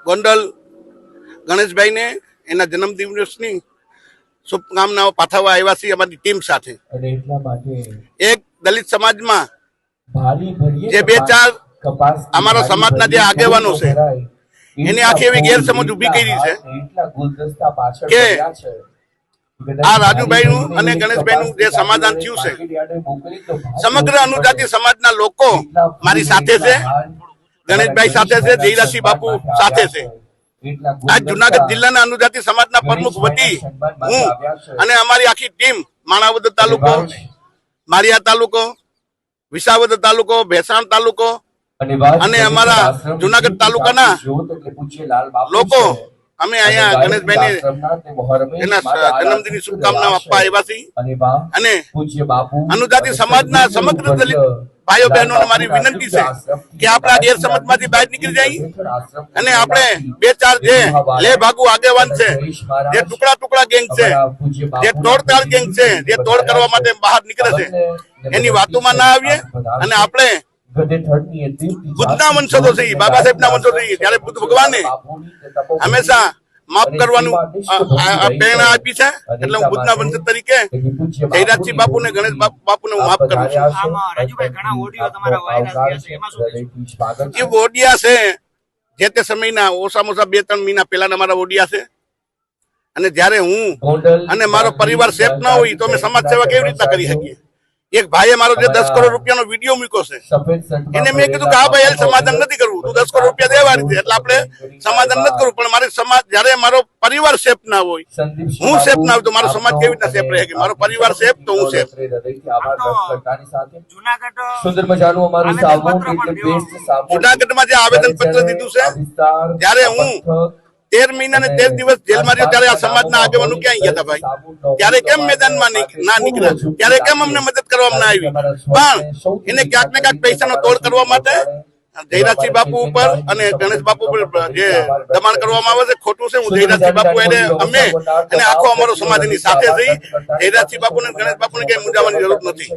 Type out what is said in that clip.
ગોંડલ ગણેશભાઈને એના જન્મદિવસની શુભકામનાઓ પાઠવવા આવ્યા છીએ અમારી ટીમ સાથે। એક દલિત સમાજમાં જે 2-4 અમારા સમાજના જે આગેવાનો છે એની આખી એવી ગેરસમજ ઉભી કરી છે કે આ રાજુભાઈનું અને ગણેશભાઈનું જે સમાધાન થયું છે, સમગ્ર અનુજાતિ સમાજના લોકો મારી સાથે છે, ગણેશભાઈ સાથે છે, જયરાજસિંહ બાપુ સાથે છે। આજ જુનાગઢ જિલ્લાના અનુજાતિ સમાજના પ્રમુખ વતી હું અને અમારી આખી ટીમ માણાવદર તાલુકો, માળિયા તાલુકો, વિસાવદર તાલુકો, ભેસાણ તાલુકો અને અમારા જુનાગઢ તાલુકાના લોકો અમે અહીંયા ગણેશભાઈને એના જન્મદિનની શુભકામનાઓ આપવા આવ્યા છીએ। અને અનુજાતિ સમાજના સમગ્ર દલિત ભાઈઓ બહેનોને મારી વિનંતી છે કે આપણે આ ગેરસમજમાંથી બહાર નીકળી જઈએ અને આપણે 2-4 જે લે ભાગુ આગેવાન છે, જે ટુકડા ગેંગ છે, જે તોડતાડ ગેંગ છે, જે તોડ કરવા માટે બહાર નીકળે છે, એની વાતોમાં ના આવીએ અને આપણે બુદ્ધના વંશજો છે, બાબા સાહેબના વંશજો છે। ત્યારે બુદ્ધ ભગવાને હંમેશા માફ કરવાનું પ્રેરણા આપી છે, એટલે હું બુદ્ધના વંશજ તરીકે જયરાજસિંહ બાપુ ને ગણેશ બાપુને હું માફ કરું છું। જે ઓડિયા છે જે તે સમયના ઓછામાં ઓછા 2-3 મહિના પહેલાના અમારા ઓડિયા છે, અને જયારે હું અને મારો પરિવાર સેફ ના હોય તો અમે સમાજ સેવા કેવી રીતના કરી શકીએ। એક ભાઈએ મારો જે 10 કરોડ રૂપિયાનો વિડીયો મૂક્યો છે એને મેં કીધું કે હા ભાઈ સમાધાન નથી કરવું, તું 10 કરોડ રૂપિયા દેવા રીતે, એટલે આપણે સમાધાન નથી કરવું। પણ મારી સમાજ જયારે મારો પરિવાર સેફ ના હોય, હું સેફ ના હોય તો મારો સમાજ કેવી રીતના સેફ રહે? કે મારો પરિવાર સેફ તો હું સેફ। જુનાગઢમાં જે આવેદન પત્ર દીધું છે, ત્યારે હું 13 મહિના ને 13 દિવસ જેલમાં રહ્યો, ત્યારે આ સમાજના આગેવાનો ક્યાં ગયા હતા ભાઈ? ત્યારે કેમ મેદાનમાં ના નીકળ્યા? ત્યારે કેમ અમને મદદ કરવામાં ના આવી? પણ એને ક્યાંક ને ક્યાંક પૈસાનો તોડ કરવા માટે જયરાજસિંહ બાપુ ઉપર અને ગણેશ બાપુ ઉપર જે દબાણ કરવામાં આવે છે, ખોટું છે। હું જયરાજસિંહ બાપુ એને અમે અને આખો અમારો સમાજ એની સાથે જઈ, જયરાજસિંહ બાપુ ને ગણેશ બાપુ ને કઈ મૂંઝાવાની જરૂર નથી।